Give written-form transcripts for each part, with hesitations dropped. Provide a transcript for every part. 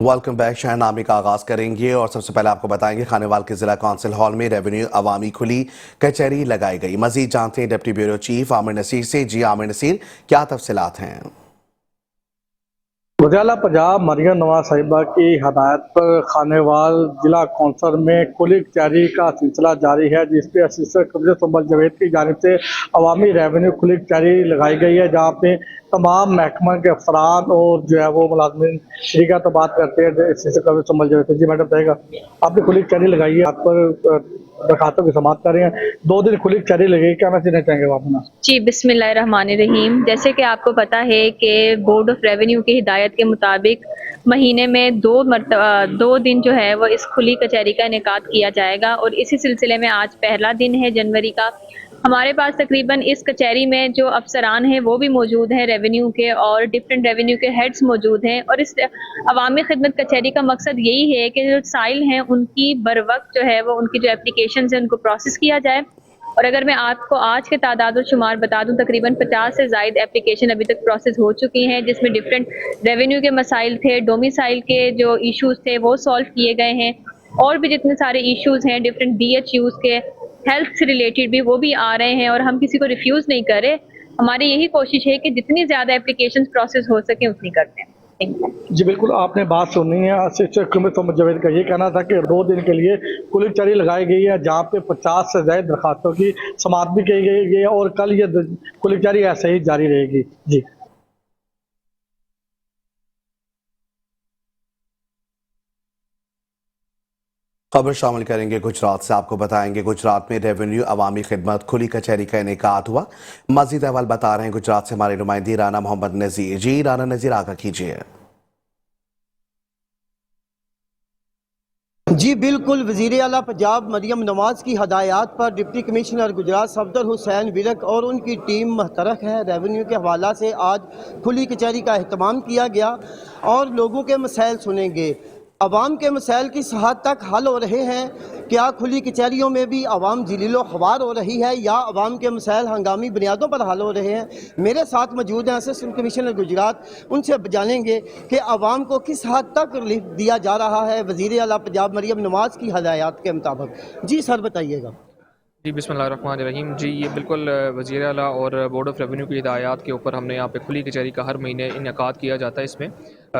Welcome back. शहरनामे का आगाज करेंगे और सबसे पहले आपको बताएंगे खानेवाल के जिला काउंसिल हॉल में रेवेन्यू अवामी खुली कचहरी लगाई गई। मजीद जानते हैं deputy bureau chief Aamir Naseer से। जी आमिर नसीर, क्या तफसीलात हैं? वज़ीर-ए-आला पंजाब मरियम नवाज साहिबा की हदायत पर खानेवाल जिला कौंसल में खुली कचहरी का सिलसिला जारी है, जिसपे असिस्टेंट कमिश्नर संभल जावेद की जानिब से अवामी रेवेन्यू खुली कचहरी लगाई गई है, जहाँ पे तमाम महकमा के अफसरान और जो है वो मुलाजमीन शरीका तो बात करते हैं असिस्टेंट कमिश्नर संभल जावेद। जी मैडम बताएगा, आपने खुली कचहरी लगाई है, आप पर दरखास्तों की समाअत कर रहे हैं, 2 दिन खुली कचहरी लगेगी, क्या मैसेज देना चाहेंगे आप अपना? जी बिस्मिल्लाहिर्रहमानिर्रहीम। जैसे कि आपको पता है कि बोर्ड ऑफ रेवेन्यू की हिदायत के मुताबिक महीने में 2 दिन जो है वो इस खुली कचहरी का इनेकाद किया जाएगा और इसी सिलसिले में आज पहला दिन है जनवरी का। हमारे पास तकरीबन इस कचहरी में जो अफसरान हैं वो भी मौजूद हैं रेवेन्यू के, और डिफरेंट रेवेन्यू के हेड्स मौजूद हैं। और इस अवामी खिदमत कचहरी का मकसद यही है कि जो साइल हैं उनकी बर वक्त जो है वो उनकी जो एप्लीकेशन है उनको प्रोसेस किया जाए। और अगर मैं आपको आज के तादाद और शुमार बता दूं, तकरीबन 50 से ज़ायद एप्लीकेशन अभी तक प्रोसेस हो चुकी हैं, जिसमें डिफरेंट रेवेन्यू के मसाइल थे, डोमिसाइल के जो इश्यूज थे वो सॉल्व किए गए हैं, और भी जितने सारे इश्यूज हैं डिफरेंट DHUs के, हेल्थ से रिलेटेड भी, वो भी आ रहे हैं। और हम किसी को रिफ्यूज़ नहीं कर रहे। हमारी यही कोशिश है कि जितनी ज़्यादा एप्लीकेशन प्रोसेस हो सके उतनी करते हैं। जी बिल्कुल, आपने बात सुनी है। असिस्टेंट कमिश्नर संभल जावेद का ये कहना था कि 2 दिन के लिए खुली कचहरी लगाई गई है, जहाँ पे 50 से ज़्यादा दरखास्तों की समाअत भी की गई है और कल ये खुली कचहरी ऐसे ही जारी रहेगी। जी खबर शामिल करेंगे गुजरात से। आपको बताएंगे गुजरात में रेवेन्यू अवामी खिदमत खुली कचहरी का इनेकाद हुआ। मजीद अहवाल बता रहे हैं गुजरात से हमारे नुमाइंदी राना मोहम्मद नजीर। जी राना नजीर, आगा कीजिए। जी बिल्कुल, वज़ीर-ए-आला पंजाब मरियम नवाज की हदायत पर डिप्टी कमिश्नर गुजरात सफदर हुसैन विरक और उनकी टीम महतरक है। रेवेन्यू के हवाला से आज खुली कचहरी का अहतमाम किया गया और लोगों के मसाइल सुनेंगे। अवाम के मसाइल किस हद तक हल हो रहे हैं, क्या खुली कचहरियों में भी अवाम जलीलो ख्वार हो रही है या अवाम के मसाइल हंगामी बुनियादों पर हल हो रहे हैं? मेरे साथ मौजूद हैं असिस्टेंट कमिश्नर गुजरात, उनसे जानेंगे कि अवाम को किस हद तक रिलीफ दिया जा रहा है वज़ीर-ए-आला पंजाब मरियम नवाज की हदायत के मुताबिक। जी सर बताइएगा। जी बिस्मिल्लाहिर्रहमानिर्रहीम। जी ये बिल्कुल वज़ीर-ए-आला और बोर्ड ऑफ़ रेवेन्यू की हिदायत के ऊपर हमने यहाँ पे खुली कचहरी का हर महीने इनेकाद किया जाता है। इसमें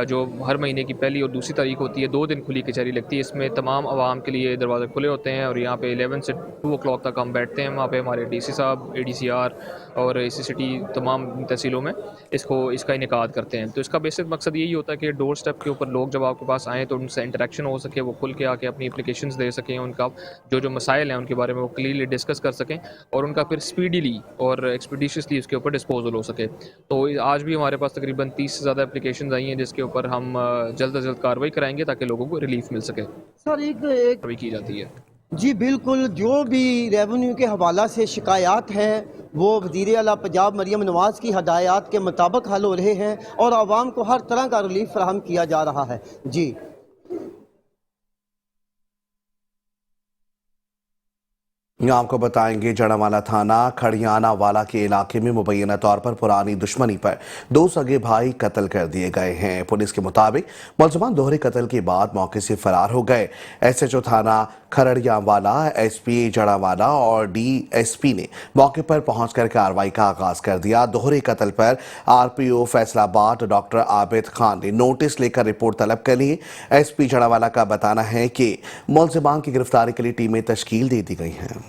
जो हर महीने की पहली और दूसरी तारीख होती है, 2 दिन खुली कचहरी लगती है। इसमें तमाम आवाम के लिए दरवाज़े खुले होते हैं और यहाँ पे 11 से 2 o'clock तक हम बैठते हैं। वहाँ पे हमारे DC साहब, ADCR और ACCT तमाम तहसीलों में इसका इनेकाद करते हैं। तो इसका बेसिक मकसद यही होता है कि डोर स्टेप के ऊपर लोग जब आपके पास आएँ तो उनसे इंटरेक्शन हो सके, वो खुल के आके अपनी एप्लीकेशंस दे सकें, उनका जो मसाइल हैं उनके बारे में वो क्लियरली डिस्कस कर सकें और उनका फिर स्पीडीली और एक्सपीडिशियसली उसके ऊपर डिस्पोजल हो सके। तो आज भी हमारे पास तकरीबन 30 से ज़्यादा एप्लीकेशन आई हैं, जिसके ऊपर हम जल्द से जल्द कार्रवाई कराएंगे ताकि लोगों को रिलीफ मिल सके। सर एक कार्रवाई की जाती है। जी बिल्कुल, जो भी रेवेन्यू के हवाला से शिकायत हैं वो वज़ीर-ए-आला पंजाब मरियम नवाज की हदायत के मुताबिक हल हो रहे हैं और आवाम को हर तरह का रिलीफ फराहम किया जा रहा है। जी आपको बताएंगे जड़ावाला थाना खड़ियाना वाला के इलाके में मुबैना तौर पर पुरानी दुश्मनी पर 2 सगे भाई कत्ल कर दिए गए हैं। पुलिस के मुताबिक मुलजमान दोहरे कत्ल के बाद मौके से फरार हो गए। SHO थाना खड़ियावाला, SP जड़ावाला और DSP ने मौके पर पहुंचकर कार्रवाई का आगाज कर दिया। दोहरे कत्ल पर RPO फैसलाबाद डॉक्टर आबिद खान ने नोटिस लेकर रिपोर्ट तलब कर ली। SP जड़ावाला का बताना है कि मुलजमान की गिरफ्तारी के लिए टीमें तश्कील दे दी गई हैं।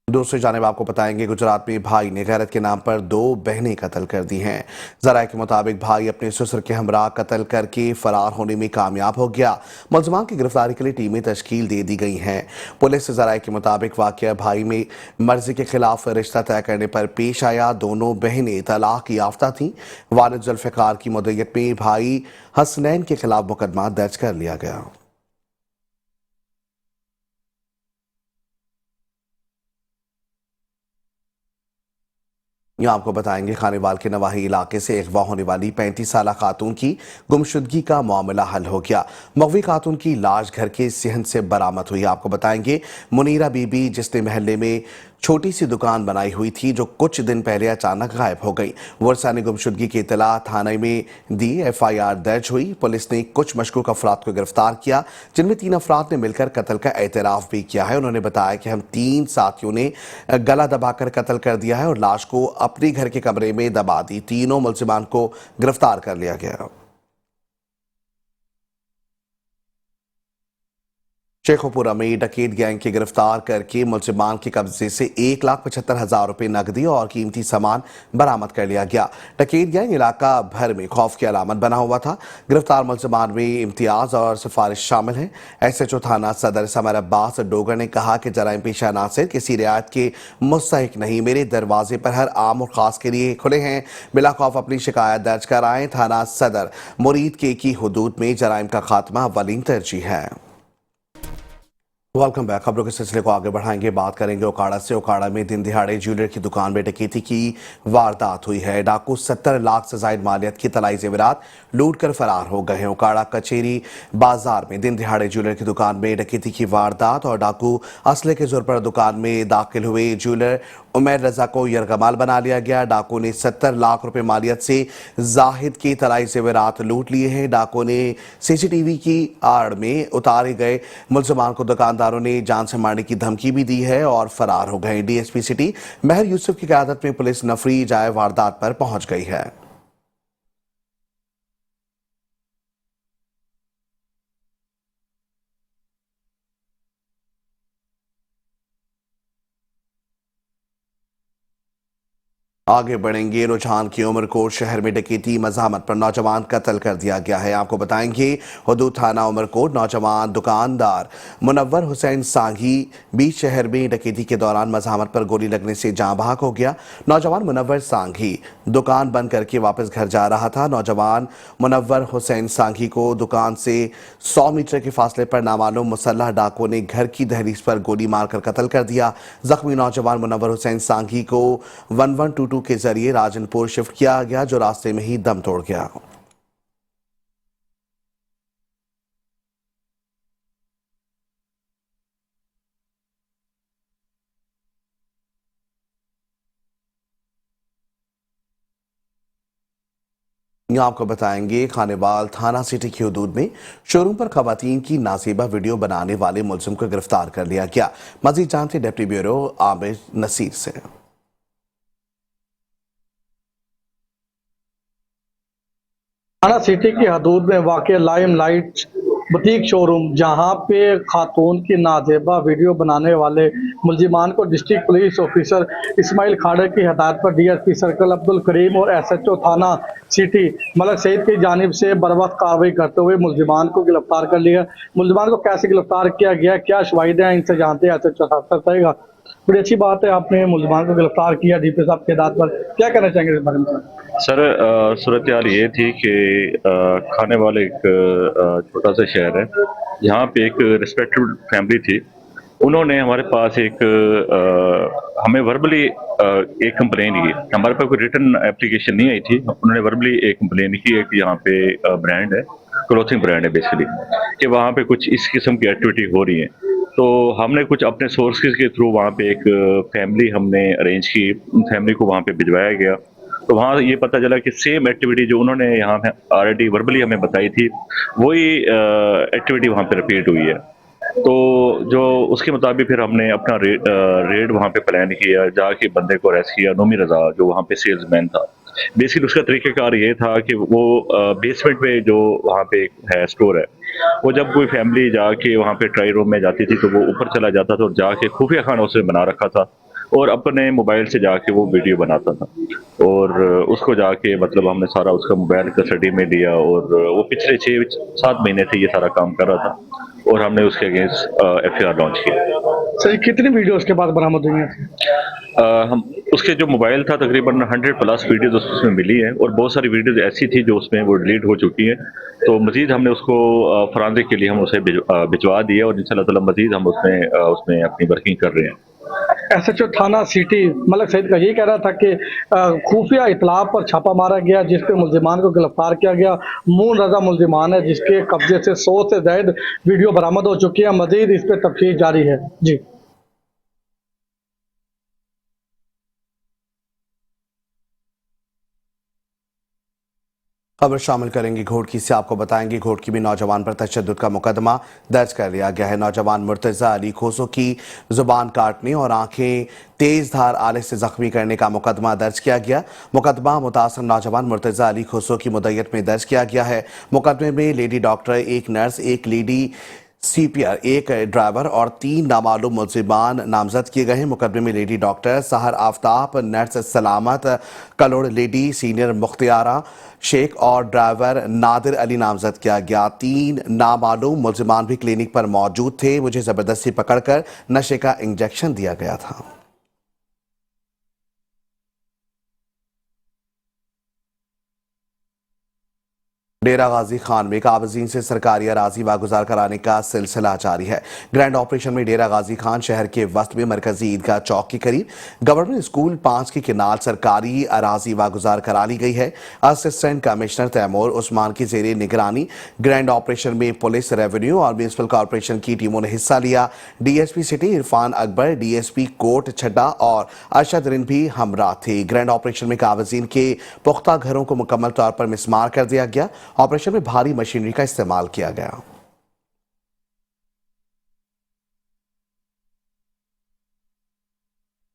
दूसरी जानिब आपको बताएंगे गुजरात में भाई ने गैरत के नाम पर 2 बहनें कत्ल कर दी हैं। जराये के मुताबिक भाई अपने ससुर के हमरा कत्ल करके फरार होने में कामयाब हो गया। मुलजमान की गिरफ्तारी के लिए टीमें तश्कील दे दी गई हैं। पुलिस से जराये के मुताबिक वाकया भाई में मर्जी के खिलाफ रिश्ता तय करने पर पेश आया। दोनों बहनें तलाक याफ्ता थीं। वालिद जुल्फ़िकार की मुद्दत में भाई हसनैन के खिलाफ मुकदमा दर्ज कर लिया गया। यहाँ आपको बताएंगे खानेवाल के नवाही इलाके से अगवा होने वाली 35 साला खातून की गुमशुदगी का मामला हल हो गया। मगवी खातून की लाश घर के सिहन से बरामद हुई। आपको बताएंगे मुनीरा बीबी, जिसने महल्ले में छोटी सी दुकान बनाई हुई थी जो कुछ दिन पहले अचानक गायब हो गई। वर्षा ने गुमशुदगी की इतला थाने में दी। एफआईआर दर्ज हुई। पुलिस ने कुछ मशकूक अफराद को गिरफ्तार किया, जिनमें 3 अफराद ने मिलकर कत्ल का एतराफ भी किया है। उन्होंने बताया कि हम 3 साथियों ने गला दबाकर कत्ल कर दिया है और लाश को अपने घर के कमरे में दबा दी। तीनों मुलजिमान को गिरफ्तार कर लिया गया। शेखोपुरा में डकैत गैंग की गिरफ्तार करके मुलजिमान के कब्जे से 1,75,000 रुपए नकदी और कीमती सामान बरामद कर लिया गया। डकैत गैंग इलाका भर में खौफ की अलामत बना हुआ था। गिरफ्तार मुलजिमान में इम्तियाज और सिफारिश शामिल हैं। एसएचओ थाना सदर समर अब्बास डोगर ने कहा कि जराइम पेशा नासिर किसी रियायत के मुस्तहिक नहीं, मेरे दरवाजे पर हर आम और खास के लिए खुले हैं। बिला खौफ अपनी शिकायत दर्ज कराएं। थाना सदर मुरीद के की हुदूद में जराइम का खात्मा अव्वलीन तरजीह है। Welcome back. खबरों के सिलसिले को आगे बढ़ाएंगे। बात करेंगे ओकाड़ा से। ओकाड़ा में दिन दिहाड़े ज्वेलर की दुकान में डकैती की वारदात हुई है। डाकू 70 लाख से जायद मालियत की तलाई जेवरात लूट कर फरार हो गए हैं। ओकाड़ा कचेरी बाजार में दिन दिहाड़े ज्वेलर की दुकान में डकैती की वारदात और डाकू असले के जोर पर दुकान में दाखिल हुए। ज्वेलर उमर रजा को यरगमाल बना लिया गया। डाकू ने 70 लाख रुपए मालियत से जाहिद की तलाई जेवरात लूट लिए हैं। डाकू ने सीसीटीवी की आड़ में उतारे गए मुलजमान को दुकानदारों ने जान से मारने की धमकी भी दी है और फरार हो गए। डीएसपी सिटी महर यूसुफ की क़यादत में पुलिस नफरी जाए वारदात पर पहुंच गई है। आगे बढ़ेंगे। रुझान की उमरकोट शहर में डकैती मज़ामत पर नौजवान कत्ल कर दिया गया है। आपको बताएंगे हदूद थाना उमरकोट नौजवान दुकानदार मुनव्वर हुसैन सांघी बीच शहर में डकैती के दौरान मज़ामत पर गोली लगने से जाँ बहक हो गया। नौजवान मुनव्वर सांघी दुकान बंद करके वापस घर जा रहा था। नौजवान मुनव्वर हुसैन सांघी को दुकान से 100 मीटर के फासले पर नामालूम मुसल्लह डाकुओं ने घर की दहलीज पर गोली मारकर कत्ल कर दिया। जख्मी नौजवान मुनव्वर हुसैन सांघी को 1122 के जरिए राजनपुर शिफ्ट किया गया, जो रास्ते में ही दम तोड़ गया। यहाँ आपको बताएंगे खानेवाल थाना सिटी की हदूद में शोरूम पर खवातीन की नाजेबा वीडियो बनाने वाले मुलजिम को गिरफ्तार कर लिया गया। मजीद जानते डिप्टी ब्यूरो आमिर नसीर से। थाना सिटी की हदूद में वाक़ लाइमलाइट बुटीक शोरूम, जहां पे खातून की नाजेबा वीडियो बनाने वाले मुलजिमान को डिस्ट्रिक्ट पुलिस ऑफिसर इस्माइल खाड़े की हदायत पर डीएसपी सर्कल अब्दुल करीम और एसएचओ थाना सिटी मलक सईद की जानिब से बरवक्त कार्रवाई करते हुए मुलजिमान को गिरफ्तार कर लिया। मुलजिमान को कैसे गिरफ्तार किया गया, क्या शवाहिद हैं, इनसे जानते हैं एसएचओ साहब रहेगा। बड़ी अच्छी बात है, आपने मुलजिमान को गिरफ्तार किया डीपी साहब की हदायत पर, क्या कहना चाहेंगे इस बारे में? सर, सूरत हाल ये थी कि खानेवाल एक छोटा सा शहर है, यहाँ पे एक रिस्पेक्टेड फैमिली थी। उन्होंने हमारे पास हमें वर्बली एक कंप्लेन की। हमारे पास कोई रिटन एप्लीकेशन नहीं आई थी। उन्होंने वर्बली एक कंप्लेन की। एक यहाँ पे ब्रांड है, क्लोथिंग ब्रांड है बेसिकली, कि वहाँ पे कुछ इस किस्म की एक्टिविटी हो रही है। तो हमने कुछ अपने सोर्सेज के थ्रू वहाँ पे एक फैमिली हमने अरेंज की। उन फैमिली को वहाँ पे भिजवाया गया। तो वहाँ ये पता चला कि सेम एक्टिविटी जो उन्होंने यहाँ पे ऑलरेडी वर्बली हमें बताई थी, वही एक्टिविटी वहाँ पे रिपीट हुई है। तो जो उसके मुताबिक फिर हमने अपना रेड वहाँ पे प्लान किया, जाके बंदे को अरेस्ट किया। नोमी रजा जो वहाँ पे सेल्समैन था, बेसिकली उसका तरीक़ाकार ये था कि वो बेसमेंट में जो वहाँ पे है स्टोर है, वो जब कोई फैमिली जाके वहाँ पे ट्राई रूम में जाती थी तो वो ऊपर चला जाता था और जाके खुफिया खाना उसने बना रखा था और अपने मोबाइल से जाके वो वीडियो बनाता था। और उसको जाके मतलब हमने सारा उसका मोबाइल कस्टडी में लिया और वो पिछले 6-7 महीने से ये सारा काम कर रहा था और हमने उसके अगेंस्ट एफआईआर लॉन्च किया। सर, कितनी वीडियो उसके बाद बरामद हुई हैं? हम उसके जो मोबाइल था तकरीबन 100+ वीडियोज उसमें मिली है और बहुत सारी वीडियोज ऐसी थी जो उसमें वो डिलीट हो चुकी है। तो मजीद हमने उसको फरांसिक के लिए हम उसे भिजवा दिया और इंशाल्लाह ताला मजीद हम उसमें अपनी वर्किंग कर रहे हैं। एसएचओ थाना सिटी मलक सईद का ये कह रहा था कि खुफिया इतला पर छापा मारा गया, जिसपे मुलजिमान को गिरफ्तार किया गया। मून रजा मुलजिमान है, जिसके कब्जे से 100 से ज्यादा वीडियो बरामद हो चुकी है। मजीद इस पर तफ्तीश जारी है। जी। खबर शामिल करेंगे घोटकी से। आपको बताएंगे घोटकी में नौजवान पर तशद्दुद का मुकदमा दर्ज कर लिया गया है। नौजवान मुर्तजा अली खोसो की जुबान काटने और आंखें तेज धार आले से जख्मी करने का मुकदमा दर्ज किया गया। मुकदमा मुतासर नौजवान मुर्तजा अली खोसो की मुद्दत में दर्ज किया गया है। मुकदमे में लेडी डॉक्टर, एक नर्स, एक लेडी सीपीआर, एक ड्राइवर और 3 नामालूम मुलजिमान नामजद किए गए हैं। मुकदमे में लेडी डॉक्टर सहर आफ्ताब, नर्स सलामत कलोड़ लेडी, सीनियर मुख्तियारा शेख और ड्राइवर नादिर अली नामजद किया गया। 3 नामालूम मुलजिमान भी क्लिनिक पर मौजूद थे। मुझे जबरदस्ती पकड़कर नशे का इंजेक्शन दिया गया था। डेरा गाजी खान में काबजीन से सरकारी अराजी वागुजार कराने का सिलसिला जारी है। ग्रैंड ऑपरेशन में डेरा गाजी खान शहर के वस्त में मरकजी ईदगाह चौक के करीब गवर्नमेंट स्कूल 5 की किनाल सरकारी अराजी वागुजार करा ली गई है। असिस्टेंट कमिश्नर तैमूर उस्मान की जेर निगरानी ग्रैंड ऑपरेशन में पुलिस, रेवेन्यू और म्यूनिसिपल कॉरपोरेशन की टीमों ने हिस्सा लिया। DSP city Irfan Akbar, DSP Kot Chhadda और अरशद रिन भी हमरा थे। ग्रैंड ऑपरेशन में काबजीन के पुख्ता घरों को मुकम्मल तौर पर मिसमार कर दिया गया। ऑपरेशन में भारी मशीनरी का इस्तेमाल किया गया।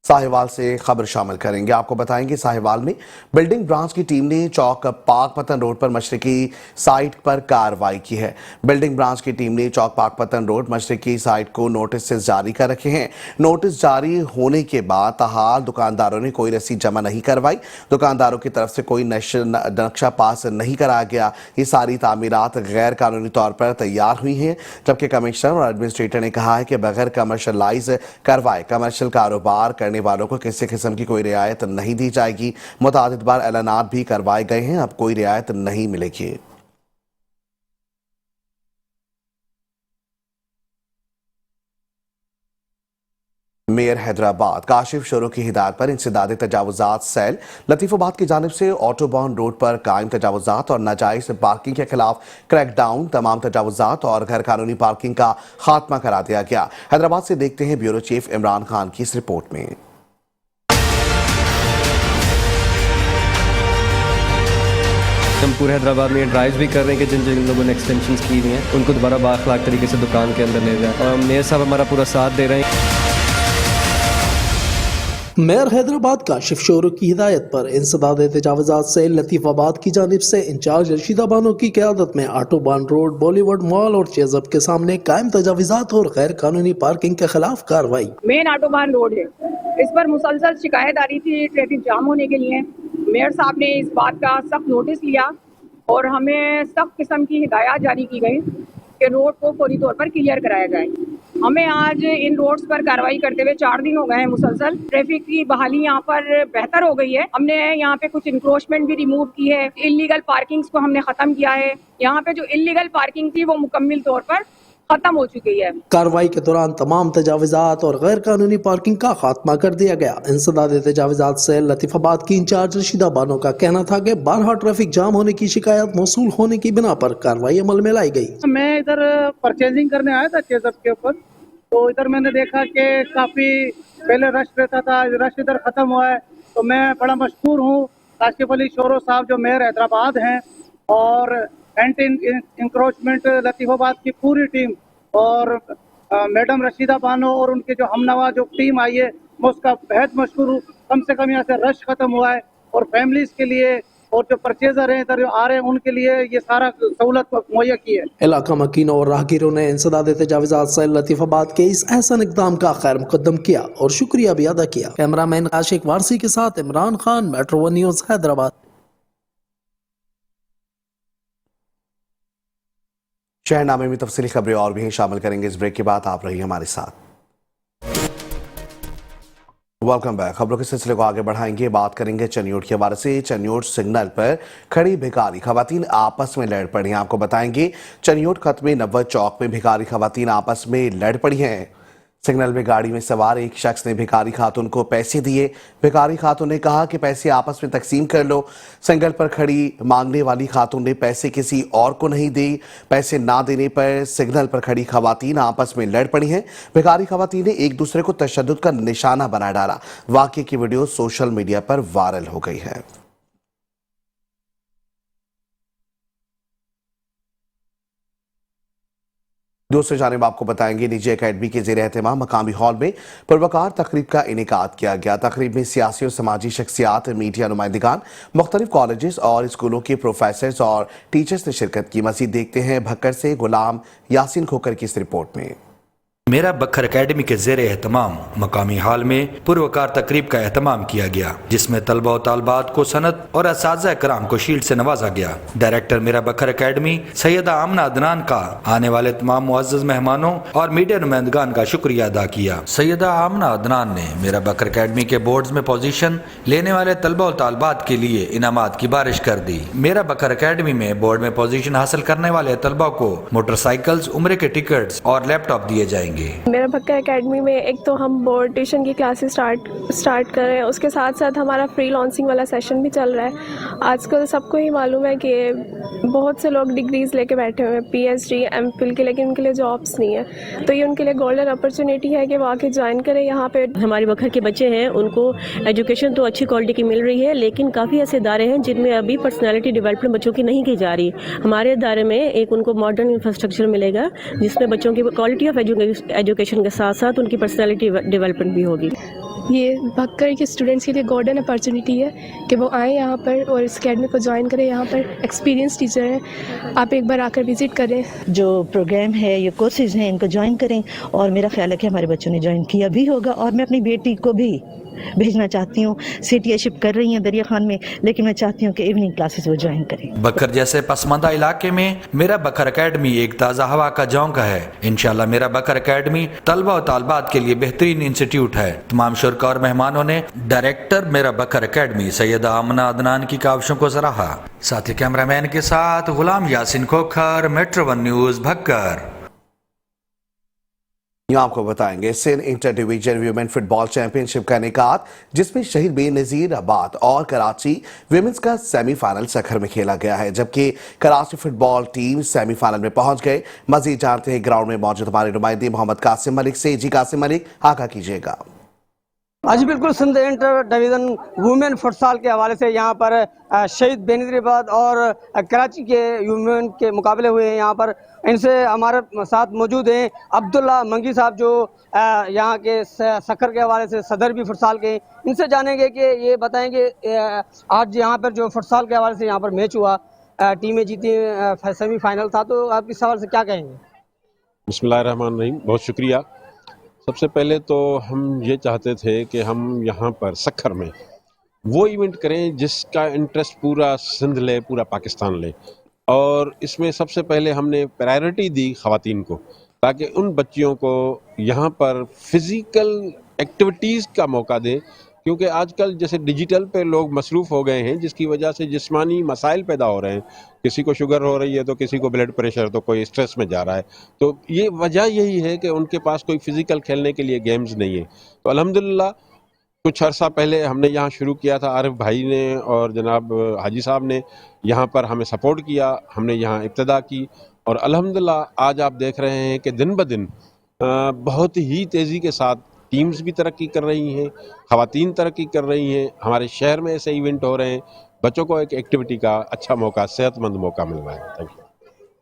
साहिवाल से खबर शामिल करेंगे। आपको बताएंगे साहिवाल में बिल्डिंग ब्रांच की टीम ने चौक पाकपतन रोड पर मशरकी साइट पर कार्रवाई की है। बिल्डिंग ब्रांच की टीम ने चौक पाकपतन रोड मशरकी साइट को नोटिस जारी कर रखे हैं। नोटिस जारी होने के बाद ताहाल दुकानदारों ने कोई रसीद जमा नहीं करवाई। दुकानदारों की तरफ से कोई नक्शा पास नहीं कराया गया। ये सारी तामीरात गैर कानूनी तौर पर तैयार हुई हैं। जबकि कमिश्नर और एडमिनिस्ट्रेटर ने कहा है कि बगैर कमर्शलाइज करवाए कमर्शियल कारोबार करने वालों को किसी किस्म की कोई रियायत नहीं दी जाएगी। मुतादिद बार ऐलानात भी करवाए गए हैं, अब कोई रियायत नहीं मिलेगी। मेयर हैदराबाद काशिफ शोरो की हिदायत पर इंसदाद तजावुजात सेल लतीफाबाद की जानिब से ऑटोबान रोड पर कायम तजावुजात और नाजायज पार्किंग के खिलाफ क्रैकडाउन, तमाम तजावुजात और गैर कानूनी पार्किंग का खात्मा करा दिया गया। हैदराबाद से देखते हैं ब्यूरो चीफ इमरान खान की इस रिपोर्ट में। हम पूरे हैदराबाद में ड्राइव भी कर रहे हैं कि जिन जिन लोगों ने एक्सटेंशन की हुई हैं उनको दोबारा बाअखलाक तरीके से दुकान के अंदर ले जाए, और मेयर साहब हमारा पूरा साथ दे रहे हैं। मेयर हैदराबाद काशिफ शोरो की हिदायत पर इंसदाद तजावुजात से लतीफाबाद की जानिब से इंचार्ज रशीदा बानो की क़यादत में ऑटोबान रोड, बॉलीवुड मॉल और चेजअप के सामने कायम तजावुजात और गैर कानूनी पार्किंग के खिलाफ कार्रवाई। मेन ऑटोबान रोड है, इस पर मुसलसल शिकायत आ रही थी ट्रैफिक जाम होने के लिए। मेयर साहब ने इस बात का सख्त नोटिस लिया और हमें सख्त किस्म की हिदायत जारी की गई कि रोड को फौरी तौर पर क्लियर कराया जाए। हमें आज इन रोड्स पर कार्रवाई करते हुए 4 दिन हो गए हैं। मुसलसल ट्रैफिक की बहाली यहाँ पर बेहतर हो गई है। हमने यहाँ पे कुछ इंक्रोचमेंट भी रिमूव की है, इलीगल पार्किंग्स को हमने खत्म किया है। यहाँ पे जो इलीगल पार्किंग थी वो मुकम्मल तौर पर खत्म हो चुकी है। कार्रवाई के दौरान तमाम तजावुजात और गैर कानूनी पार्किंग का खात्मा कर दिया गया। इंसदाद तजावुजात से लतीफाबाद की इंचार्ज रशीदा बानो का कहना था कि 12 ट्रैफिक जाम होने की शिकायत मौसूल होने की बिना पर कार्रवाई अमल में लाई गई। मैं इधर परचेजिंग करने आया था चेजअप के ऊपर, तो इधर मैंने देखा कि काफी पहले रश रहता था, रश इधर खत्म हुआ है। तो मैं बड़ा मशहूर हूँ काशिफ अली शोरो साहब जो मेयर हैदराबाद हैं और एंटी इंक्रोचमेंट लतीफाबाद की पूरी टीम और मैडम रशीदा बानो और उनके जो हमनवा जो टीम आई है, मैं उसका बेहद मशहूर हूँ। कम से कम यहाँ से रश खत्म हुआ है और फैमिलीज के लिए और जो परचेजर हैं इधर जो आ रहे हैं उनके लिए ये सारा सहूलत मुहैया की है। इलाका मकीनों और राहगीरों ने इंसदाद तजावुजात से लतीफाबाद के इस एहसन इक़दाम का खैर मुकद्दम किया और शुक्रिया भी अदा किया। कैमरामैन आशिक वारसी के साथ इमरान खान, मेट्रो 1 न्यूज़ हैदराबाद। शहरनामे में तफसीली खबरें और भी शामिल करेंगे। इस ब्रेक के बाद आप रहिए हमारे साथ। Welcome back. खबरों के सिलसिले को आगे बढ़ाएंगे, बात करेंगे चनियोट के हवाले से। चनियोट सिग्नल पर खड़ी भिखारी खवातीन आपस में लड़ पड़ी हैं। आपको बताएंगे चनियोट खत में नव्वत चौक में भिखारी खवातीन आपस में लड़ पड़ी हैं। सिग्नल में गाड़ी में सवार एक शख्स ने भिखारी खातून को पैसे दिए। भिखारी खातून ने कहा कि पैसे आपस में तकसीम कर लो। सिग्नल पर खड़ी मांगने वाली खातून ने पैसे किसी और को नहीं दी। पैसे ना देने पर सिग्नल पर खड़ी खवातीन आपस में लड़ पड़ी हैं। भिखारी खवातीन ने एक दूसरे को तशद्दुद का निशाना बना डाला। वाकये की वीडियो सोशल मीडिया पर वायरल हो गई है। दूसरी जानिब आपको बताएंगे निजी अकेडमी के ज़ेर एहतमाम मकामी हॉल में पुरवकार तकरीब का इनेकाद किया गया। तकरीब में सियासी और समाजी शख्सियात, मीडिया नुमाइंदगान, मुख्तलिफ कॉलेजेस और स्कूलों के प्रोफेसर्स और टीचर्स ने शिरकत की। मज़ीद देखते हैं भक्कर से गुलाम यासिन खोकर की इस रिपोर्ट में। मेरा बखर अकेडमी के ज़ेर एहतमाम मकामी हाल में पुरवकार तकरीब का एहतमाम किया गया, जिसमें तलबा और तालबात को सनत और असातिज़ा कराम को शील्ड से नवाजा गया। डायरेक्टर मेरा बखर अकेडमी सैयदा आमना अदनान का आने वाले तमाम मुअज़्ज़ज़ मेहमानों और मीडिया नुमाइंदगान का शुक्रिया अदा किया। सैयदा आमना अदनान ने मेरा बखर अकेडमी के बोर्ड्स में पोजीशन लेने वाले तलबा और तालबात के लिए इनामात की बारिश कर दी। मेरा बखर अकेडमी में बोर्ड में पोजीशन हासिल करने वाले तलबा को मोटरसाइकिल्स, उम्रे के टिकट्स और लैपटॉप दिए जाएंगे। मेरा बखर एकेडमी में एक तो हम बोर्ड ट्यूशन की क्लासेस स्टार्ट कर रहे हैं, उसके साथ साथ हमारा फ्री लॉन्चिंग वाला सेशन भी चल रहा है। आजकल सबको ही मालूम है कि बहुत से लोग डिग्रीज लेके बैठे हुए हैं, पीएचडी, एमफिल के, लेकिन उनके लिए जॉब्स नहीं है। तो ये उनके लिए गोल्डन अपॉर्चुनिटी है कि वो आके ज्वाइन करें यहाँ पे। हमारे बखर के बच्चे हैं, उनको एजुकेशन तो अच्छी क्वालिटी की मिल रही है, लेकिन काफ़ी ऐसे इदारे हैं जिनमें अभी पर्सनैलिटी डेवलपमेंट बच्चों की नहीं की जा रही। हमारे इदारे में एक उनको मॉडर्न इंफ्रास्ट्रक्चर मिलेगा जिसमें बच्चों की क्वालिटी ऑफ एजुकेशन के साथ साथ उनकी पर्सनैलिटी डेवलपमेंट भी होगी। ये बखर के स्टूडेंट्स के लिए गोल्डन अपॉर्चुनिटी है कि वो आएँ यहाँ पर और इस अकेडमी को ज्वाइन करें। यहाँ पर एक्सपीरियंस टीचर हैं, आप एक बार आकर विजिट करें। जो प्रोग्राम है, ये कोर्सेज हैं, इनको ज्वाइन करें और मेरा ख्याल है कि हमारे बच्चों ने ज्वाइन किया भी होगा। और मैं अपनी बेटी को भी भेजना चाहती हूँ, सीटीएशिप कर रही हैं दरिया खान में, लेकिन मैं चाहती हूँ कि इवनिंग क्लासेस वो ज्वाइन करें। बखर जैसे पसमानदा इलाके में मेरा बखर अकेडमी एक ताज़ा हवा का झोंका है। इंशाल्लाह मेरा बखर अकेडमी तलबा और तालबात के लिए बेहतरीन इंस्टीट्यूट है। तमाम शुरका और मेहमानों ने डायरेक्टर मेरा बखर अकेडमी सैयदा आमना अदनान की काविशों को सराहा। साथी कैमरामैन के साथ गुलाम यासिन खोखर, मेट्रो 1 न्यूज़, भक्कर। यहाँ आपको बताएंगे Sindh inter division women football championship का इनेकाद, जिसमें शहीद बेनज़ीराबाद और कराची विमेंस का सेमीफाइनल सखर में खेला गया है, जबकि कराची फुटबॉल टीम सेमीफाइनल में पहुंच गए। मजीद जानते हैं ग्राउंड में मौजूद हमारे नुमाइंदे मोहम्मद कासिम मलिक से। जी कासिम मलिक, आगाह कीजिएगा। आज बिल्कुल Sindh inter division women futsal के हवाले से यहाँ पर शहीद बेनज़ीराबाद और कराची के वुमेन के मुकाबले हुए हैं। यहाँ पर इनसे हमारे साथ मौजूद हैं अब्दुल्ला मंगी साहब, जो यहाँ के सखर के हवाले से सदर भी फुटसाल के। इनसे जानेंगे कि ये बताएंगे आज यहाँ पर जो फुटसाल के हवाले से यहाँ पर मैच हुआ, टीमें जीती, सेमीफाइनल था, तो आप इस सवाल से क्या कहेंगे? बिस्मिल्लाहिर्रहमानिर्रहीम, बहुत शुक्रिया। सबसे पहले तो हम ये चाहते थे कि हम यहाँ पर सखर में वो इवेंट करें जिसका इंटरेस्ट पूरा सिंध ले, पूरा पाकिस्तान ले। और इसमें सबसे पहले हमने प्रायोरिटी दी ख़वातीन को, ताकि उन बच्चियों को यहाँ पर फिज़िकल एक्टिविटीज़ का मौका दें, क्योंकि आजकल जैसे डिजिटल पे लोग मसरूफ़ हो गए हैं, जिसकी वजह से जिस्मानी मसाइल पैदा हो रहे हैं। किसी को शुगर हो रही है तो किसी को ब्लड प्रेशर, तो कोई स्ट्रेस में जा रहा है। तो ये वजह यही है कि उनके पास कोई फ़िज़िकल खेलने के लिए गेम्स नहीं है। तो अल्हम्दुलिल्लाह कुछ अर्सा पहले हमने यहाँ शुरू किया था, आरिफ भाई ने और जनाब हाजी साहब ने यहाँ पर हमें सपोर्ट किया, हमने यहाँ इब्तिदा की और अल्हम्दुलिल्लाह आज आप देख रहे हैं कि दिन ब दिन बहुत ही तेज़ी के साथ टीम्स भी तरक्की कर रही हैं, ख़वातीन तरक्की कर रही हैं। हमारे शहर में ऐसे इवेंट हो रहे हैं, बच्चों को एक एक्टिविटी का अच्छा मौका, सेहतमंद मौका मिल रहा है। Thank you.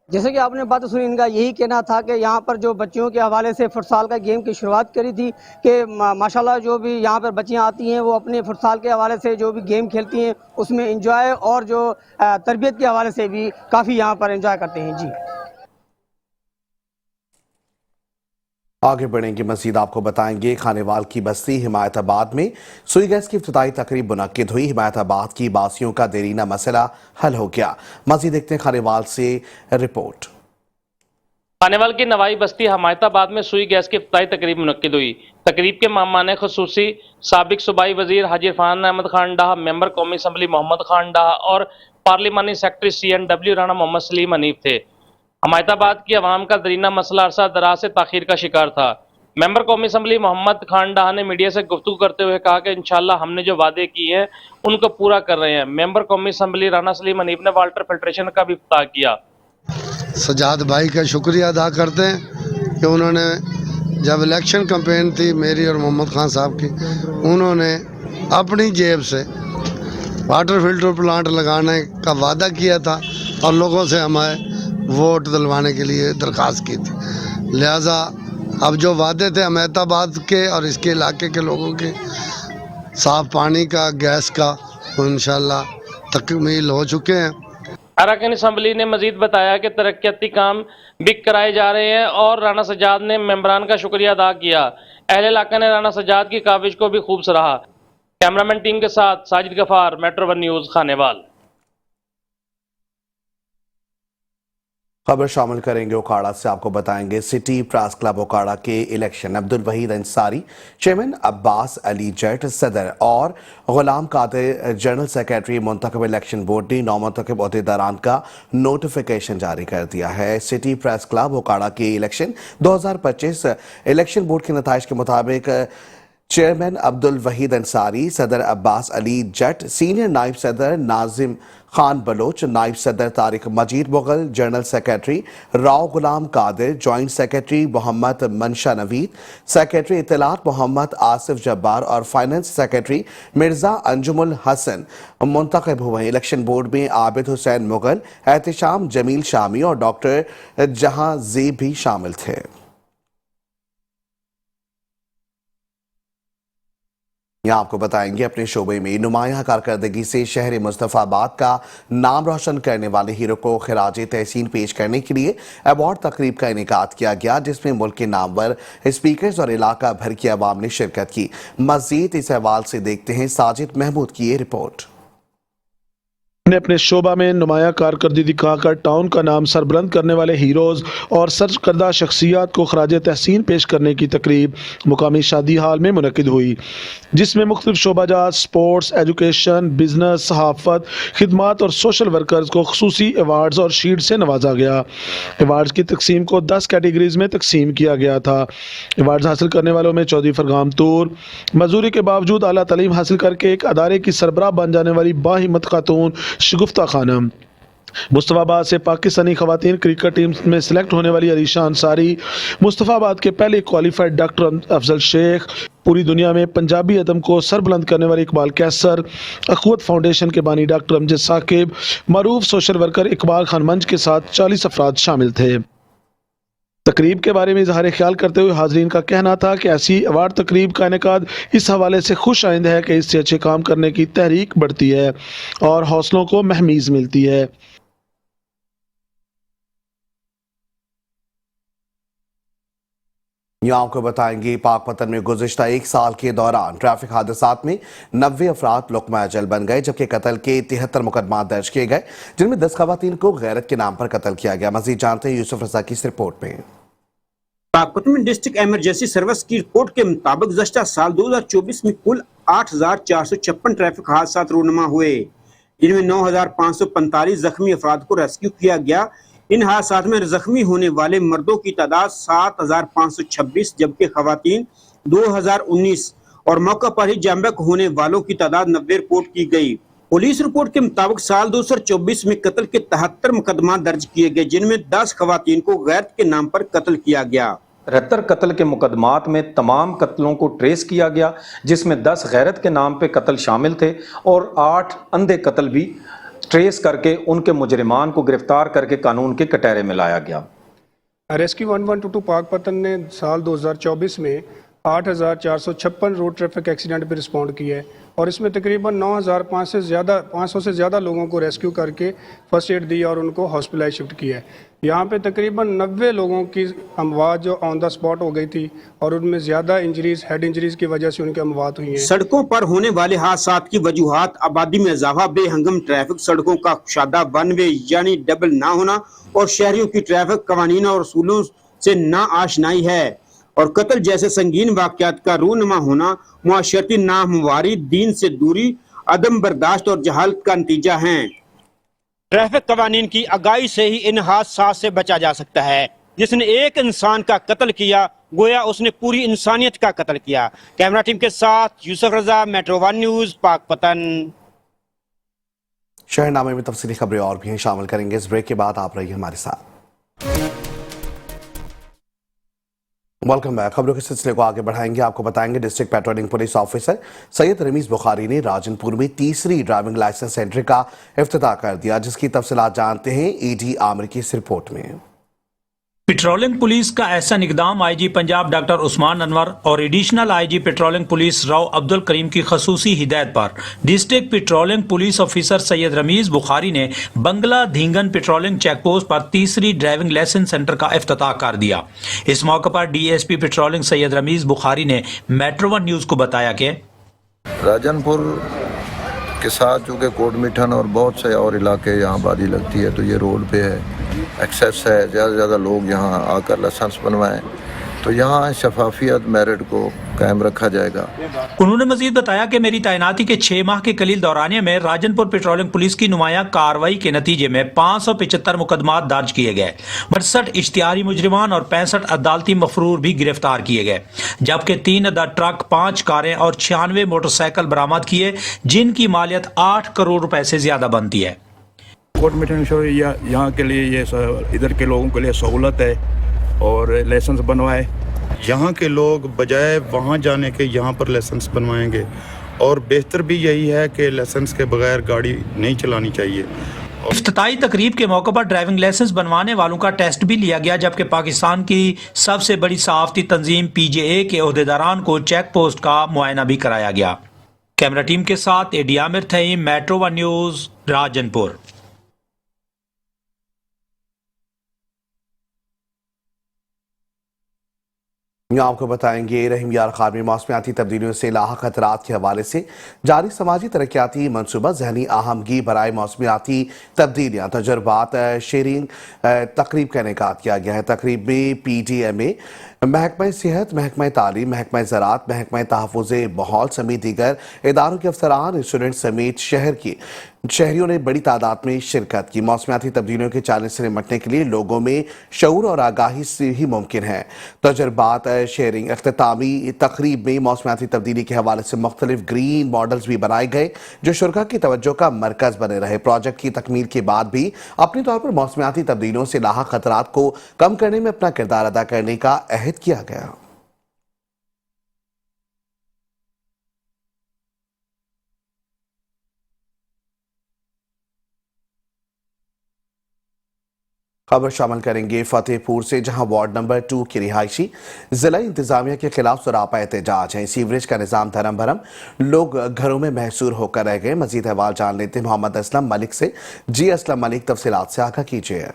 जैसे कि आपने बात सुनी, इनका यही कहना था कि यहाँ पर जो बच्चियों के हवाले से फुटसाल का गेम की शुरुआत करी थी कि माशाल्लाह जो भी यहाँ पर बच्चियाँ आती हैं वो अपने फुटसाल के हवाले से जो भी गेम खेलती हैं उसमें एंजॉय और जो तरबियत के हवाले से भी काफ़ी यहाँ पर एंजॉय करते हैं। जी आगे बढ़ेंगे, मजीद आपको बताएंगे खानेवाल की बस्ती हिमायताबाद में सुई गैस की इफ्तिताई तकरीब मुनक्किद हुई। हिमायताबाद की बासियों का देरीना मसला हल हो गया। मजीद देखते हैं खानेवाल से रिपोर्ट। खानेवाल की नवाई बस्ती हिमायताबाद में सुई गैस की इफ्तिताई तकरीब मुनक्किद हुई। तकरीब के मेहमान खुसूसी साबिक सूबाई वजीर हाजी इरफान अहमद खान डाह, मेंबर कौमी असम्बली मोहम्मद खान डाह और पार्लिमानी सेक्रेटरी CNW राना मोहम्मद सलीम हनीफ थे। हिमायताबाद की अवाम का दरीना मसला अरसा दराज से ताखीर का शिकार था। मेंबर कौमी असम्बली मोहम्मद खान डाह ने मीडिया से गुफ्तगू करते हुए कहा कि इंशाल्लाह हमने जो वादे किए हैं उनको पूरा कर रहे हैं। मेंबर कौमी असम्बली राना सलीम हनीफ ने वाटर फिल्ट्रेशन का भी इफ्तिताह किया। सजाद भाई का शुक्रिया अदा करते हैं कि उन्होंने जब इलेक्शन कैंपेन थी मेरी और मोहम्मद खान साहब की, उन्होंने अपनी जेब से वाटर फिल्टर प्लांट लगाने का वादा किया था और लोगों से हमें वोट दिलवाने के लिए दरख्वास्त की थी। लिहाजा अब जो वादे थे अहमदाबाद के और इसके इलाके के लोगों के साफ़ पानी का, गैस का, वो इंशाल्लाह तकमील हो चुके हैं। अरकान असम्बली ने मजीद बताया कि तरक्याती काम भी कराए जा रहे हैं और राना सज्जाद ने मेंबरान का शुक्रिया अदा किया। अहले इलाका ने राना सज्जाद की काविश को भी खूब सराहा। कैमरामैन टीम के साथ साजिद गफार, मेट्रो 1 न्यूज़, खानेवाल। खबर शामिल करेंगे ओकाड़ा से। आपको बताएंगे सिटी प्रेस क्लब ओकाड़ा के इलेक्शन अब्दुल वहीद अंसारी चेयरमैन, अब्बास अली जट सदर और गुलाम कादिर जनरल सेक्रेटरी मुंतखब इलेक्शन बोर्ड ने नौमुंतखब ओहदेदारान का नोटिफिकेशन जारी कर दिया है। सिटी प्रेस क्लब ओकाड़ा के इलेक्शन 2025 इलेक्शन बोर्ड के नताइज के मुताबिक चेयरमैन अब्दुल वहीद अंसारी, सदर अब्बास अली जट, सीनियर नायब सदर नाजिम खान बलोच, नायब सदर तारिक मजीद Mughal, general secretary Rao Ghulam Qadir, joint secretary Mohammad मनशा नवीद, सेक्रेटरी इत्तलात मोहम्मद आसिफ जब्बार और फाइनेंस सेक्रेटरी मिर्जा अंजुमुल हसन मुंतखब हुए। इलेक्शन बोर्ड में आबिद हुसैन मुगल, एहतिशाम जमील शामी और डॉक्टर जहां ज़ेब भी शामिल थे। यहाँ आपको बताएंगे अपने शोबे में नुमाया कारकर्दगी से शहर मुस्तफ़ाबाद का नाम रोशन करने वाले हीरो को खिराज तहसीन पेश करने के लिए अवार्ड तकरीब का इनेकाद किया गया, जिसमें मुल्क के नामवर स्पीकर्स और इलाका भर की आवाम ने शिरकत की। मजीद इस हवाल से देखते हैं साजिद महमूद की ये रिपोर्ट। ने अपने शोबा में नुमाया कारकर्दगी दिखाकर टाउन का नाम सरबुलंद करने वाले हीरोज़ और सर्च करदा शख्सियात को खराज तहसीन पेश करने की तकरीब मुकामी शादी हाल में मुनक्किद हुई, जिसमें मुख्तलिफ शोबाजात, स्पोर्ट्स, एजुकेशन, बिजनेस, सहाफ़त, खिदमात और सोशल वर्कर्स को खुसूसी अवार्ड्स और शील्ड से नवाजा गया। अवार्ड्स की तकसीम को 10 कैटेगरीज में तकसीम किया गया था। अवार्ड्स हासिल करने वालों में चौधरी फरगाम तूर, मजदूरी के बावजूद आला तालीम हासिल करके एक अदारे की सरबराह बन जाने वाली बाहिम्मत खातून शगुफ्ता खानम, मुस्तफ़ाबाद से पाकिस्तानी खवातीन क्रिकेट टीम में सिलेक्ट होने वाली अरीशा अंसारी, मुस्तफ़ाबाद के पहले क्वालिफाइड डॉक्टर अफजल शेख, पूरी दुनिया में पंजाबी अदम को सरबुलंद करने वाले इकबाल कैसर, अखवत फाउंडेशन के बानी डॉक्टर अमजद साकिब, मरूफ सोशल वर्कर इकबाल खान मंच के साथ 40 अफराद शामिल थे। तकरीब के बारे में इजहार ख्याल करते हुए हाजरीन का कहना था कि ऐसी अवार्ड तकरीब का इनेकाद इस हवाले से खुश आइंद है कि इससे अच्छे काम करने की तहरीक बढ़ती है और हौसलों को महमीज मिलती है। यहाँ आपको बताएंगे पाकपतन में गुज़िश्ता एक साल के दौरान ट्रैफिक हादसात में 90 अफराद लुक़मा अजल बन गए, जबकि कत्ल के 73 मुकदमा दर्ज किए गए, जिनमें 10 खवातीन को गैरत के नाम पर कत्ल किया गया। मजीद जानते हैं यूसुफ रजा की इस रिपोर्ट में। पाकपतन डिस्ट्रिक्ट इमरजेंसी सर्विस की रिपोर्ट के मुताबिक गुज़श्ता साल 2024 में कुल 8,456 ट्रैफिक हादसा रूनुमा हुए, जिनमें 9,545 जख्मी अफराद को रेस्क्यू किया गया। इन हादसा में जख्मी होने वाले मर्दों की तादाद 7,526 जबकि खवातीन 2,019 और मौका पर ही जामबक होने वालों की तादाद 90 रिपोर्ट की गई। पुलिस रिपोर्ट के मुताबिक साल 2024 में कत्ल के 73 मुकदमा दर्ज किए गए, जिनमें 10 खवातीन को गैरत के नाम पर कत्ल किया गया। 73 कत्ल के मुकदमात में तमाम कत्लों को ट्रेस किया गया, जिसमें 10 गैरत के नाम पे कत्ल शामिल थे और 8 अंधे कत्ल भी ट्रेस करके उनके मुजरिमान को गिरफ्तार करके कानून के कटहरे में लाया गया। रेस्क्यू 1122 पाकपतन ने साल 2024 में 8,456 रोड ट्रैफिक एक्सीडेंट पर रिस्पॉन्ड किया है और इसमें तकरीबन 9,500 से ज़्यादा लोगों को रेस्क्यू करके फर्स्ट एड दी और उनको हॉस्पिटलाइज शिफ्ट किया है। यहाँ पे तकरीबन 90 लोगों की अमवात जो ऑन द स्पॉट हो गई थी और उनमें ज़्यादा इंजरीज, हेड इंजरीज की वजह से उनकी अमवात हुई है। सड़कों पर होने वाले हादसात की वजूहात आबादी में इजाफा, बेहंगम ट्रैफिक, सड़कों का कुशादा वन वे यानी डबल ना होना और शहरियों की ट्रैफिक कवानीन और असूलों से ना आशनाई है और कत्ल जैसे संगीन वाक़यात का रूनुमा होना मुआशरती नाहमवारी, दीन से दूरी, अदम बर्दाश्त और जहालत का नतीजा है। ट्रैफिक कवानीन की आगाही से ही इन हादसात से बचा जा सकता है। जिसने एक इंसान का कत्ल किया गोया उसने पूरी इंसानियत का कत्ल किया। कैमरा टीम के साथ यूसुफ रजा, मेट्रो 1 न्यूज़, पाकपतन। शहरनामे में तफसीली खबरें और भी हैं, शामिल करेंगे इस ब्रेक के बाद। आप रहिए हमारे साथ। Welcome back. खबरों के सिलसिले को आगे बढ़ाएंगे। आपको बताएंगे district patrolling police officer Syed Rameez Bukhari ने राजनपुर में तीसरी ड्राइविंग लाइसेंस सेंटर का इफ्तिताह कर दिया, जिसकी तफसीलात जानते हैं ईडी आमिर की इस रिपोर्ट में। पेट्रोलिंग पुलिस का एहसान इकदाम आईजी पंजाब डॉक्टर उस्मान अनवर और additional IG patrolling police Rao Abdul Karim की खसूसी हिदायत पर district patrolling police officer Syed Rameez Bukhari ने Bangla Dhingan patrolling check post पर तीसरी ड्राइविंग लाइसेंस सेंटर का इफ्तिताह कर दिया। इस मौके पर डीएसपी पेट्रोलिंग सैयद रमीज बुखारी ने मेट्रो वन न्यूज को बताया कि राजनपुर के साथ चूँकि कोट मिठन और बहुत से और इलाके यहाँ आबादी लगती है, तो ये रोड पे है, एक्सेस है, ज़्यादा से ज़्यादा लोग यहाँ आकर लाइसेंस बनवाएं, तो यहाँ शफाफियत मेरिट को कायम रखा जाएगा। उन्होंने मजीद बताया कि मेरी तैनाती के 6 माह के कलील दौरानिया में राजनपुर पेट्रोलिंग पुलिस की नुमाया कार्रवाई के नतीजे में 575 मुकदमात दर्ज किए गए, 62 इश्तिहारी मुजरिमान और 65 अदालती मफरूर भी गिरफ्तार किए गए, जबकि 3 अदद ट्रक, 5 कारें और 96 मोटरसाइकिल बरामद किए, जिनकी मालियत 8 करोड़ रुपए से ज्यादा बनती है। कोट मिठन यहाँ के लिए ये इधर के लोगों के लिए सहूलत है और लाइसेंस बनवाए। यहाँ के लोग बजाय वहाँ जाने के यहाँ पर लाइसेंस बनवाएंगे और बेहतर भी यही है कि लाइसेंस के बगैर गाड़ी नहीं चलानी चाहिए। इफ्तिताई तकरीब के मौके पर ड्राइविंग लाइसेंस बनवाने वालों का टेस्ट भी लिया गया, जबकि पाकिस्तान की सबसे बड़ी सहाफती तंजीम PJA के ओहदेदारान को चेक पोस्ट का मुआयना भी कराया गया। कैमरा टीम के साथ AD Amir Thaeem, metro one news, Rajanpur. आपको बताएंगे रहीम यार खान में मौसमियाती तब्दीलियों से लाहक खतरात के हवाले से जारी समाजी तरक्याती मनसूबा जहनी आहमगी बराए मौसमियाती तब्दीलियाँ तजर्बात शेयरिंग तकरीब का इनेकाद किया गया है। तकरीब में PDMA, महकमा सेहत, महकमा तालीम, महकमा ज़राअत, महकमा तहफ़्फ़ुज़ माहौल समेत दीगर इदारों के अफसरान, स्टूडेंट समेत शहरियों ने बड़ी तादाद में शिरकत की। मौसमियाती तब्दीलियों के चैलेंज से निपटने के लिए लोगों में शऊर और आगाही से ही मुमकिन है। तजर्बात शेयरिंग अख्तामी तकरीब में मौसमियाती तब्दीली के हवाले से मुख्तलिफ ग्रीन मॉडल्स भी बनाए गए, जो शुरा की तवज्जो का मरकज़ बने रहे। प्रोजेक्ट की तकमील के बाद भी अपने तौर पर मौसमियाती तब्दीलियों से लाहक खतरात को कम करने में अपना किरदार अदा करने का अहद किया गया। खबर शामिल करेंगे फतेहपुर से, जहां वार्ड नंबर 2 की रिहायशी जिला इंतजामिया के खिलाफ सरापा एहतजाज है। सीवरेज का निजाम धर्म भरम, लोग घरों में महसूर होकर रह गए। मजीद अहवाल जान लेते मोहम्मद असलम मलिक से। जी असलम मलिक, तफसीलात से आगाह कीजिए।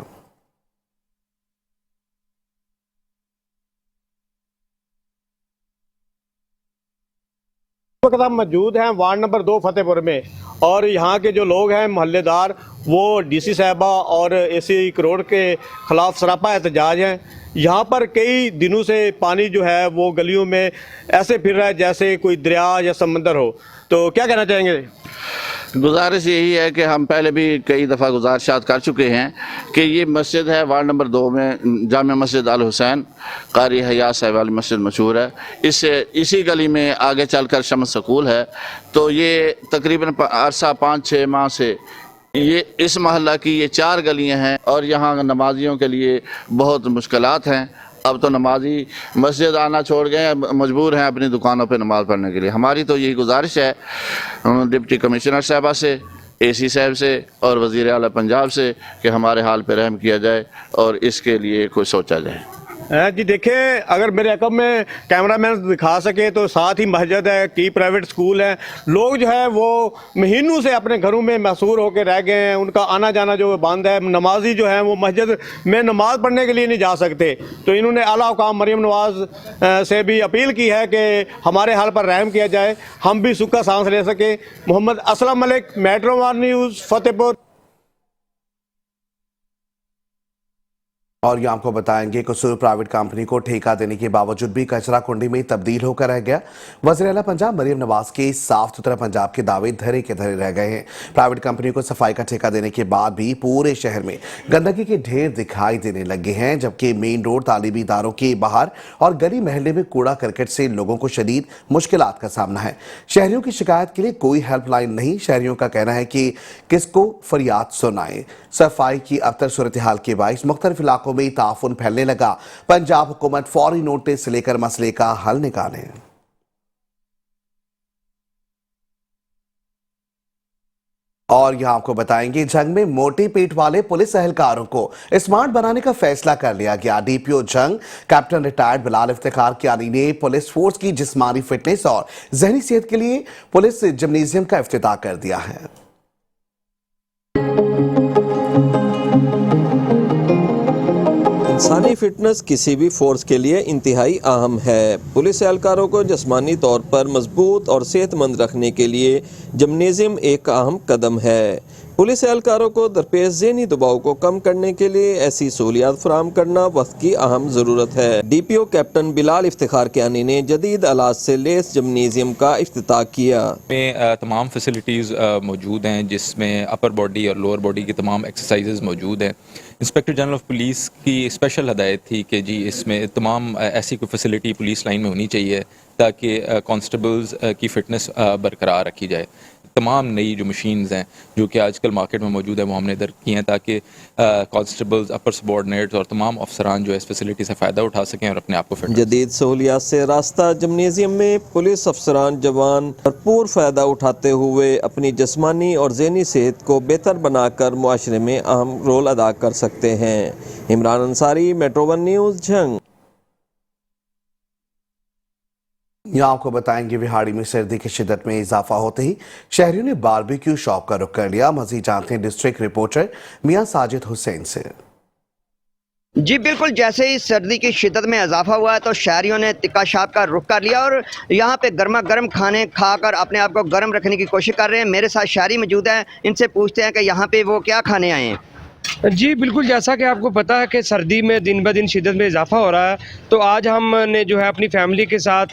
वक्त हम मौजूद हैं वार्ड नंबर 2 फतेहपुर में, और यहाँ के जो लोग हैं मोहल्लेदार, वो DC साहबा और AC करोड़ के ख़िलाफ़ सरापा एहतजाज हैं। यहाँ पर कई दिनों से पानी जो है वो गलियों में ऐसे फिर रहा है जैसे कोई दरिया या समंदर हो। तो क्या कहना चाहेंगे? गुजारिश यही है कि हम पहले भी कई दफ़ा गुजारिशात कर चुके हैं कि ये मस्जिद है वार्ड नंबर 2 में, जामिया मस्जिद अल हुसैन कारी हयात साहिब वाली मस्जिद मशहूर है। इससे इसी गली में आगे चलकर शम्स स्कूल है। तो ये तकरीबन अरसा 5-6 माह से ये इस महल्ला की ये 4 गलियां हैं और यहाँ नमाजियों के लिए बहुत मुश्किलात हैं। अब तो नमाजी मस्जिद आना छोड़ गए, मजबूर हैं अपनी दुकानों पे नमाज़ पढ़ने के लिए। हमारी तो यही गुजारिश है डिप्टी कमिश्नर साहबा से, AC साहब से और वज़ीर आला पंजाब से कि हमारे हाल पे रहम किया जाए और इसके लिए कुछ सोचा जाए। जी देखिए, अगर मेरे अकब में कैमरामैन दिखा सके तो साथ ही मस्जिद है, की प्राइवेट स्कूल है। लोग जो है वो महीनों से अपने घरों में महसूर होकर रह गए हैं, उनका आना जाना जो बंद है। नमाजी जो है वो मस्जिद में नमाज पढ़ने के लिए नहीं जा सकते। तो इन्होंने आला हुकाम मरियम नवाज से भी अपील की है कि हमारे हाल पर रहम किया जाए, हम भी सुख का सांस ले सके। Mohammad Aslam Malik, metro one news, Fatehpur. और ये आपको बताएंगे कसूर प्राइवेट कंपनी को ठेका देने के बावजूद भी कचरा कुंडी में तब्दील होकर रह गया। वज़ीर आला पंजाब मरियम नवाज के साफ सुथरा पंजाब के दावे धरे के धरे रह गए हैं। प्राइवेट कंपनी को सफाई का ठेका देने के बाद भी पूरे शहर में गंदगी के ढेर दिखाई देने लगे हैं, जबकि मेन रोड, तालीमी इदारों के बाहर और गली महल्ले में कूड़ा करकट से लोगों को शदीद मुश्किलात का सामना है। शहरियों की शिकायत के लिए कोई हेल्पलाइन नहीं। शहरियों का कहना है कि किसको फरियाद सुनाएं। सफाई की अबतर सूरत हाल के बाइस मुख्तलिफ इलाकों में ताफुन फैलने लगा। पंजाब हुकूमत फौरी नोटिस लेकर मसले का हल निकाले। और यहाँ आपको बताएंगे, जंग में मोटे पेट वाले पुलिस एहलकारों को स्मार्ट बनाने का फैसला कर लिया गया। डीपीओ जंग कैप्टन रिटायर्ड बिलाल इफ्तिखार कियानी ने पुलिस फोर्स की जिस्मानी फिटनेस और जहनी सेहत के लिए पुलिस जिम्नेजियम का इफ्तिताह कर दिया है। इंसानी फिटनेस किसी भी फोर्स के लिए इंतहाई अहम है। पुलिस एहलकारों को जिस्मानी तौर पर मजबूत और सेहतमंद रखने के लिए जिम्नेजियम एक अहम कदम है। पुलिस एहलकारों को दरपेश ज़हनी दबाव को कम करने के लिए ऐसी सहूलियात फराहम करना वक्त की अहम ज़रूरत है। डीपीओ कैप्टन बिलाल इफ्तिखार कियानी ने जदीद आलात से लेस जिम्नेजियम का इफ्तिताह किया। में तमाम फैसिलिटीज़ मौजूद हैं, जिसमें अपर बॉडी और लोअर बॉडी की तमाम एक्सरसाइजेज मौजूद हैं। इंस्पेक्टर जनरल ऑफ पुलिस की स्पेशल हदायत थी कि जी इसमें तमाम ऐसी कोई फैसिलिटी पुलिस लाइन में होनी चाहिए ताकि कांस्टेबल्स की फ़िटनेस बरकरार रखी जाए। तमाम नई जो मशीन्स हैं जो कि आजकल मार्केट में मौजूद है वो हमने इधर की हैं ताकि कांस्टेबल्स, अपर सबॉर्डिनेट्स और तमाम अफसरान जो है इस फैसिलिटी से फ़ायदा उठा सकें और अपने आप को फिट। जदीद सहूलियात से रास्ता जिम्नेजियम में पुलिस अफसरान जवान भरपूर फ़ायदा उठाते हुए अपनी जिस्मानी और ज़हनी सेहत को बेहतर बनाकर मुआशरे में अहम रोल अदा कर सकते हैं। Imran Ansari, metro one news, जंग। यहाँ आपको बताएंगे, विहाड़ी में सर्दी की शिद्दत में इजाफा होते ही शहरियों ने बारबेक्यू शॉप का रुख कर लिया। मजीद जानते हैं डिस्ट्रिक्ट रिपोर्टर मियां साजिद हुसैन से। जी बिल्कुल, जैसे ही सर्दी की शिद्दत में इजाफा हुआ है तो शहरियों ने तिक्का शॉप का रुख कर लिया और यहाँ पे गर्मा गर्म खाने खाकर अपने आप को गर्म रखने की कोशिश कर रहे हैं। मेरे साथ शहरी मौजूद हैं, इनसे पूछते हैं कि यहाँ पे वो क्या खाने आए हैं। जी बिल्कुल, जैसा कि आपको पता है कि सर्दी में दिन ब दिन शिद्दत में इजाफा हो रहा है, तो आज हमने जो है अपनी फैमिली के साथ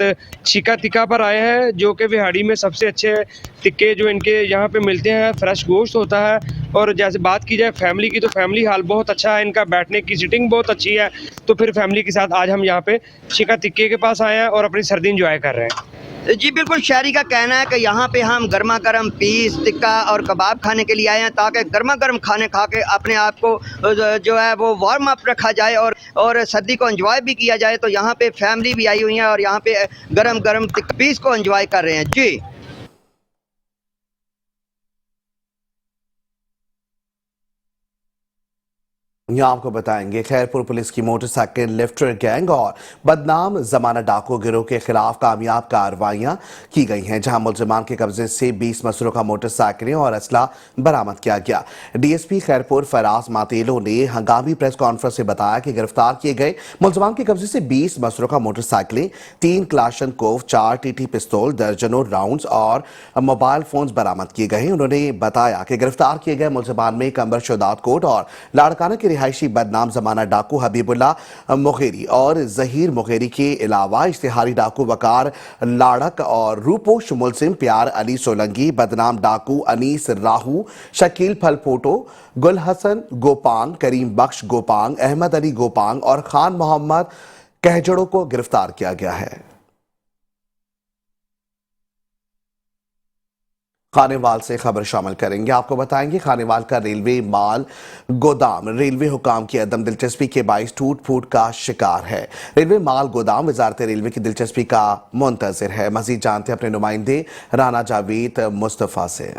चिका टिक्का पर आए हैं, जो कि विहाड़ी में सबसे अच्छे टिक्के जो इनके यहाँ पे मिलते हैं। फ्रेश गोश्त होता है और जैसे बात की जाए फैमिली की तो फैमिली हाल बहुत अच्छा है, इनका बैठने की सीटिंग बहुत अच्छी है। तो फिर फैमिली के साथ आज हम यहाँ पे चिका टिक्के के पास आए हैं और अपनी सर्दी इंजॉय कर रहे हैं। जी बिल्कुल, शहरी का कहना है कि यहाँ पे हम गर्मा गर्म पीस, टिक्का और कबाब खाने के लिए आए हैं ताकि गर्मा गर्म खाने खा के अपने आप को जो है वो वार्म अप रखा जाए और सर्दी को एंजॉय भी किया जाए। तो यहाँ पे फैमिली भी आई हुई है और यहाँ पे गर्म गर्म पीस को एंजॉय कर रहे हैं। जी यहाँ आपको बताएंगे, खैरपुर पुलिस की मोटरसाइकिल लिफ्टर गैंग और बदनाम जमाना डाकू गिरोह के खिलाफ कामयाब कार्रवाइयां की गई हैं, जहां मुलजिमान के कब्जे से 20 मसरूं का मोटरसाइकिलें और असला बरामद किया गया। डीएसपी खैरपुर फराज मातेलो ने हंगामी प्रेस कॉन्फ्रेंस से बताया कि गिरफ्तार किए गए मुलजिमान के कब्जे से 20 मसरूं का मोटरसाइकिलें, 3 क्लाशनकोव, 4 टीटी पिस्तौल, दर्जनों राउंड्स और मोबाइल फोन बरामद किए गए हैं। उन्होंने बताया कि गिरफ्तार किए गए मुलजिमान में कंबर शोदात कोट और लाड़काना के रिहायशी बदनाम जमाना डाकू हबीबुल्लाह मुगेरी और जहीर मुगेरी के अलावा इश्तिहारी डाकू वकार लाड़क और रूपोश मुलजिम प्यार अली सोलंगी, बदनाम डाकू अनीस राहू, शकील फलपोटो, गुल हसन गोपांग, करीम बख्श गोपांग, अहमद अली गोपांग और खान मोहम्मद कहजड़ों को गिरफ्तार किया गया है। खानेवाल से खबर शामिल करेंगे। आपको बताएंगे, खानेवाल का रेलवे माल गोदाम रेलवे हुकाम की अदम दिलचस्पी के बाइस टूट फूट का शिकार है। रेलवे माल गोदाम वजारत रेलवे की दिलचस्पी का मुंतजिर है। मजीद जानते हैं अपने नुमाइंदे राना जावेद मुस्तफ़ा से।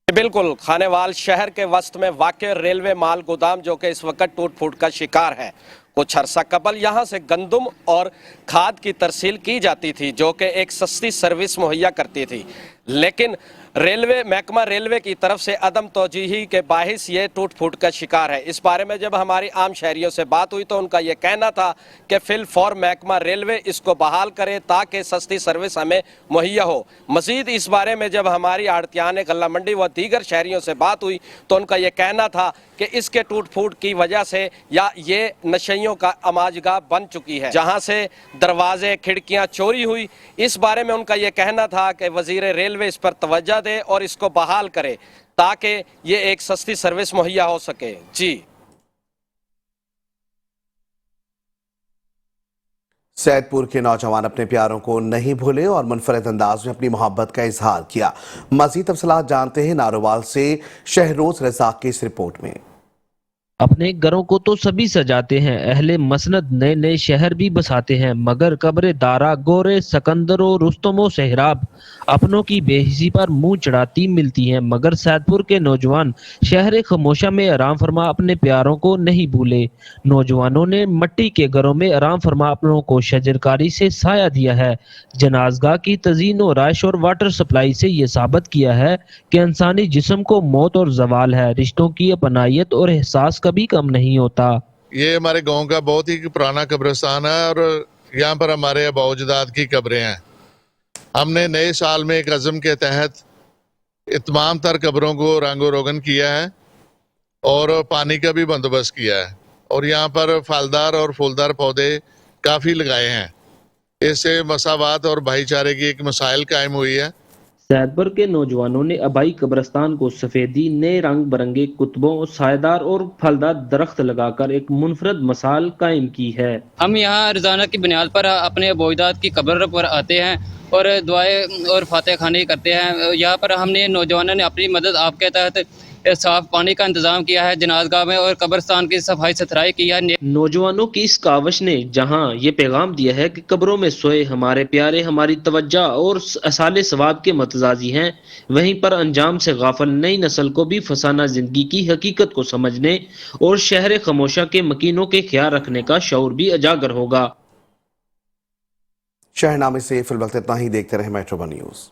बिल्कुल, खानेवाल शहर के वस्त में वाक़ रेलवे माल गोदाम जो कि इस वक्त टूट फूट का शिकार है। कुछ अरसा कबल यहाँ से गंदम और खाद की तरसील की जाती थी जो कि एक सस्ती सर्विस मुहैया करती थी, लेकिन रेलवे महकमा रेलवे की तरफ से अदम तोजीही के बाहिस ये टूट फूट का शिकार है। इस बारे में जब हमारी आम शहरियों से बात हुई तो उनका ये कहना था कि फिल फॉर महकमा रेलवे इसको बहाल करे ताकि सस्ती सर्विस हमें मुहैया हो। मजीद इस बारे में जब हमारी आड़तियान गल्ला मंडी व दीगर शहरियों से बात हुई तो उनका ये कहना था कि इसके टूट फूट की वजह से या ये नशइयों का अमाजगाह बन चुकी है, जहाँ से दरवाजे खिड़कियाँ चोरी हुई। इस बारे में उनका ये कहना था कि वजीर रेलवे इस पर तवज्जो दे और इसको बहाल करे ताकि ये एक सस्ती सर्विस मुहैया हो सके। जी सैदपुर के नौजवान अपने प्यारों को नहीं भूले और मुनफरद अंदाज में अपनी मोहब्बत का इजहार किया। मजीद तफसीलात जानते हैं नारोवाल से शहरोज रज़ाक की इस रिपोर्ट में। अपने घरों को तो सभी सजाते हैं, अहले मसनद नए नए शहर भी बसाते हैं, मगर कब्र दारा गोरे सकंदरो रुस्तमो सहराब अपनों की बेहिसी पर मुंह चढ़ाती मिलती हैं। मगर सैदपुर के नौजवान शहर खमोशा में आराम फरमा अपने प्यारों को नहीं भूले। नौजवानों ने मट्टी के घरों में आराम फरमा अपनों को शजरकारी से साया दिया है। जनाजगाह की तज़ीन और राइश और वाटर सप्लाई से ये साबित किया है कि इंसानी जिस्म को मौत और जवाल है, रिश्तों की अपनायत और एहसास कभी कम नहीं होता। ये हमारे गांव का बहुत ही पुराना कब्रिस्तान है और यहाँ पर हमारे अबाउजदाद की कब्रें हैं। हमने नए साल में एक अज़म के तहत तमाम तर कब्रों को रंगो रोगन किया है और पानी का भी बंदोबस्त किया है और यहाँ पर फलदार और फूलदार पौधे काफ़ी लगाए हैं। इससे मसावात और भाईचारे की एक मिसाइल कायम हुई है। सैदपुर के नौजवानों ने आबाई कब्रिस्तान को सफेदी, नए रंग बिरंगे कुतुबों, सायदार और फलदार दरख्त लगाकर एक मुनफरद मिसाल कायम की है। हम यहाँ रोजाना की बुनियाद पर अपने अबोजदाद की कब्र पर आते हैं और दुआएं और फातिहा खानी करते हैं। यहाँ पर हमने नौजवानों ने अपनी मदद आपके तहत साफ पानी का इंतजाम किया है, जनाजगाह में और कब्रिस्तान की सफाई सुथराई की है। नौजवानों की इस कावश ने जहां ये पैगाम दिया है कि कब्रों में सोए हमारे प्यारे हमारी तवज्जो और असाले सवाब के मतजाजी हैं, वहीं पर अंजाम से गाफिल नई नस्ल को भी फसाना जिंदगी की हकीकत को समझने और शहर खमोशा के मकीनों के ख्याल रखने का शऊर भी उजागर होगा। शहरनामे से फिलहाल इतना ही। देखते रहे मेट्रो वन न्यूज़।